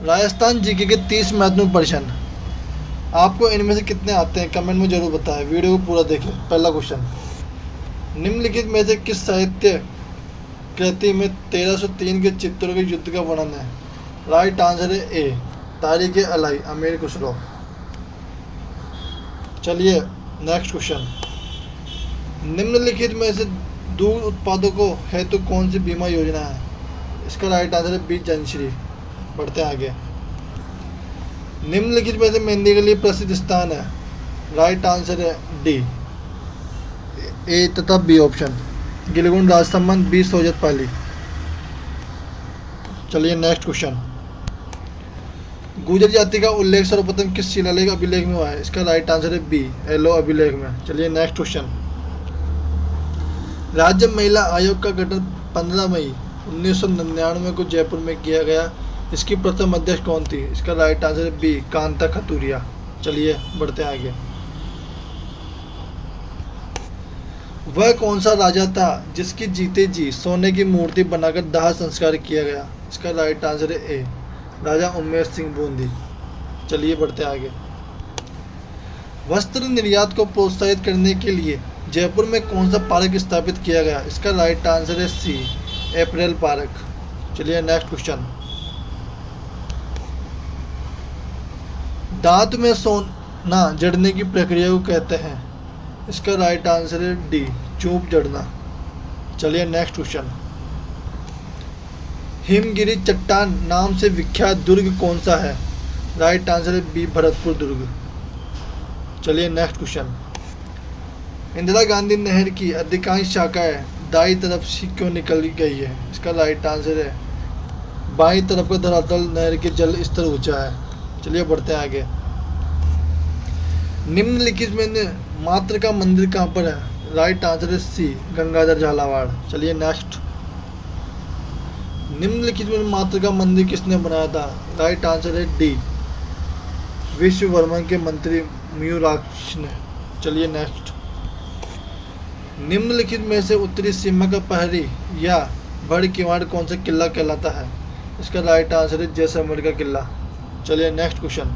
Rajasthan GK के 30 महत्वपूर्ण प्रश्न। आपको इनमें से कितने आते हैं कमेंट में जरूर बताएं। वीडियो को पूरा देखें। पहला क्वेश्चन, निम्नलिखित में से किस साहित्य कृति में 1303 के चित्रों के युद्ध का वर्णन है? राइट आंसर है ए, तारीख अलाई अमीर खुसरो। चलिए नेक्स्ट क्वेश्चन, निम्नलिखित में से दूध उत्पादकों हेतु कौन सी बीमा योजना है? इसका राइट आंसर है बी, जनश्री। बढ़ते हैं आगे। निम्नलिखित में से मेहंदी के लिए प्रसिद्ध स्थान है? राइट आंसर है डी, ए तथा B option, Gilgund Rajsamand, B Sojat Pali. चलिए नेक्स्ट क्वेश्चन, गुर्जर जाति का उल्लेख सर्वप्रथम किस शिलालेख अभिलेख में हुआ है? इसका राइट आंसर है बी, एलो अभिलेख में। चलिए नेक्स्ट क्वेश्चन, राज्य महिला आयोग का गठन 15 मई 1999 को जयपुर में किया गया। इसकी प्रथम अध्यक्ष कौन थी? इसका राइट आंसर है बी, कांता खतूरिया। चलिए बढ़ते हैं आगे। वह कौन सा राजा था जिसकी जीते जी सोने की मूर्ति बनाकर दाह संस्कार किया गया? इसका राइट आंसर है ए, राजा उमेश सिंह बूंदी। चलिए बढ़ते हैं आगे। वस्त्र निर्यात को प्रोत्साहित करने के लिए जयपुर में कौन सा पार्क स्थापित किया गया? इसका राइट आंसर है सी, अप्रैल पार्क। चलिए नेक्स्ट क्वेश्चन, दांत में सोना जड़ने की प्रक्रिया को कहते हैं? इसका राइट आंसर है डी, चूप जड़ना। चलिए नेक्स्ट क्वेश्चन, हिमगिरी चट्टान नाम से विख्यात दुर्ग कौन सा है? राइट आंसर है बी, भरतपुर दुर्ग। चलिए नेक्स्ट क्वेश्चन, इंदिरा गांधी नहर की अधिकांश शाखाएं दाईं तरफ से क्यों निकल गई है? इसका राइट आंसर है बाईं तरफ का धरातल नहर के जल स्तर ऊंचा है। चलिए बढ़ते हैं आगे। निम्नलिखित में मात्र का मंदिर कहाँ पर है? राइट आंसर है सी, गंगाधर झालावाड़। चलिए नेक्स्ट, निम्नलिखित में मात्र का मंदिर किसने बनाया था? राइट आंसर है डी, विश्ववर्मा के मंत्री मयूराक्ष ने। चलिए नेक्स्ट, निम्नलिखित में से उत्तरी सीमा का प्रहरी या बड़ किवाड़ कौन सा किला कहलाता है? इसका राइट आंसर है जैसलमेर का किला। चलिए नेक्स्ट क्वेश्चन,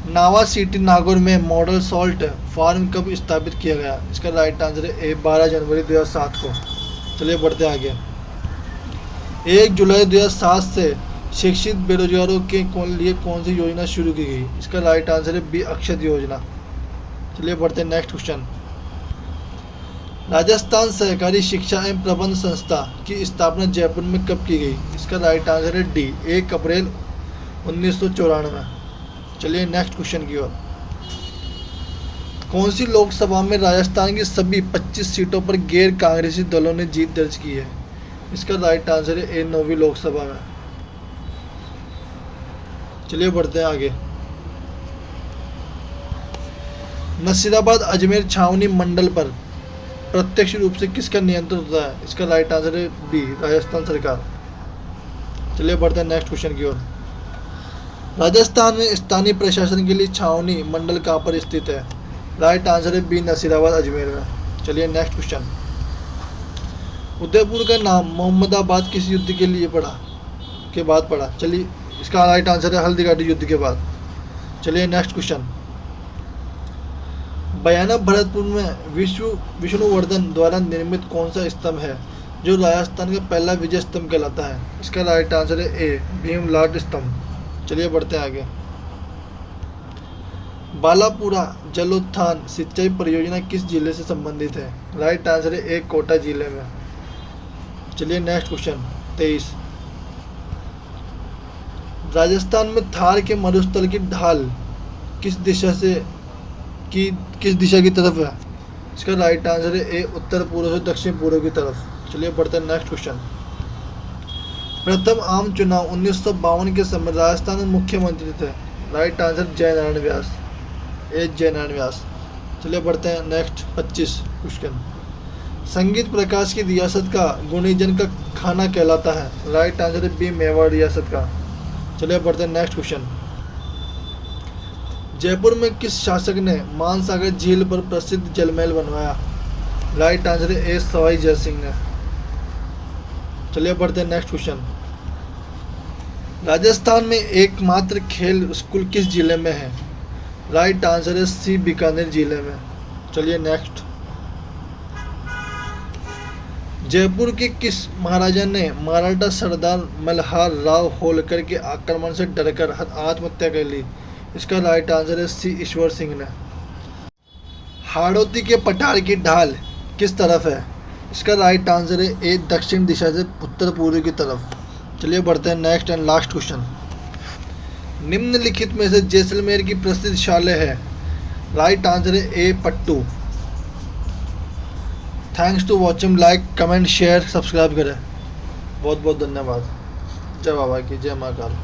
नावा सिटी नागौर में मॉडल सॉल्ट फार्म कब स्थापित किया गया? इसका राइट आंसर है ए, 12 जनवरी 2007 को। चलिए बढ़ते आगे। 1 जुलाई 2007 से शिक्षित बेरोजगारों के लिए कौन सी योजना शुरू की गई? इसका राइट आंसर है बी, अक्षत योजना। चलिए बढ़ते नेक्स्ट क्वेश्चन, राजस्थान सहकारी शिक्षा एवं प्रबंध संस्था की स्थापना जयपुर में कब की गई? इसका राइट आंसर है डी, 1 अप्रैल 1994। चलिए नेक्स्ट क्वेश्चन की ओर, कौन सी लोकसभा में राजस्थान की सभी 25 सीटों पर गैर कांग्रेसी दलों ने जीत दर्ज की है? इसका राइट आंसर है ए, 9वीं लोकसभा में। चलिए बढ़ते हैं आगे। नसीराबाद अजमेर छावनी मंडल पर प्रत्यक्ष रूप से किसका नियंत्रण होता है? इसका राइट आंसर है बी, राजस्थान सरकार। चलिए बढ़ते हैं नेक्स्ट क्वेश्चन की ओर, राजस्थान में स्थानीय प्रशासन के लिए छावनी मंडल कहाँ पर स्थित है? राइट आंसर है बी, नसीराबाद अजमेर में। चलिए नेक्स्ट क्वेश्चन, उदयपुर का नाम मोहम्मदाबाद किस युद्ध के लिए के बाद पड़ा? चलिए इसका राइट आंसर है हल्दीघाटी युद्ध के बाद। चलिए नेक्स्ट क्वेश्चन, बयाना भरतपुर में विष्णुवर्धन द्वारा निर्मित कौन सा स्तंभ है जो राजस्थान का पहला विजय स्तंभ कहलाता है? इसका राइट आंसर है ए, भीमलाट स्तंभ। चलिए बढ़ते हैं आगे। बालापुरा जलोत्थान सिंचाई परियोजना किस जिले से संबंधित है? राइट आंसर है ए, कोटा जिले में। चलिए नेक्स्ट क्वेश्चन 23, राजस्थान में थार के मरुस्थल की ढाल किस दिशा की तरफ है? इसका राइट आंसर है ए, उत्तर पूर्व से दक्षिण पूर्व की तरफ। चलिए बढ़ते हैं नेक्स्ट क्वेश्चन, प्रथम आम चुनाव 1952 के समय राजस्थान में मुख्यमंत्री थे? राइट आंसर जयनारायण व्यास, ए, जयनारायण व्यास। चलिए बढ़ते हैं नेक्स्ट 25 क्वेश्चन, संगीत प्रकाश की रियासत का गुणीजन का खाना कहलाता है? राइट आंसर है बी, मेवाड़ रियासत का। चलिए बढ़ते हैं नेक्स्ट क्वेश्चन, जयपुर में किस शासक ने मानसागर झील पर प्रसिद्ध जलमहल बनवाया? राइट आंसर है ए, सवाई जयसिंह ने। चलिए बढ़ते हैं नेक्स्ट क्वेश्चन, राजस्थान में एकमात्र खेल स्कूल किस जिले में है? राइट आंसर है सी, बीकानेर जिले में। चलिए नेक्स्ट। जयपुर के किस महाराजा ने मराठा सरदार मल्हार राव होलकर के आक्रमण से डरकर आत्महत्या कर ली? इसका राइट आंसर है सी, ईश्वर सिंह ने। हाड़ौती के पठार की ढाल किस तरफ है? इसका राइट आंसर है ए, दक्षिण दिशा से उत्तर पूर्व की तरफ। चलिए बढ़ते हैं नेक्स्ट एंड लास्ट क्वेश्चन। निम्नलिखित में से जैसलमेर की प्रसिद्ध शाले है? राइट आंसर है A, Pattu. Thanks to watching. Like comment share subscribe करें। बहुत बहुत धन्यवाद। जय बाबा की, जय महाकाल।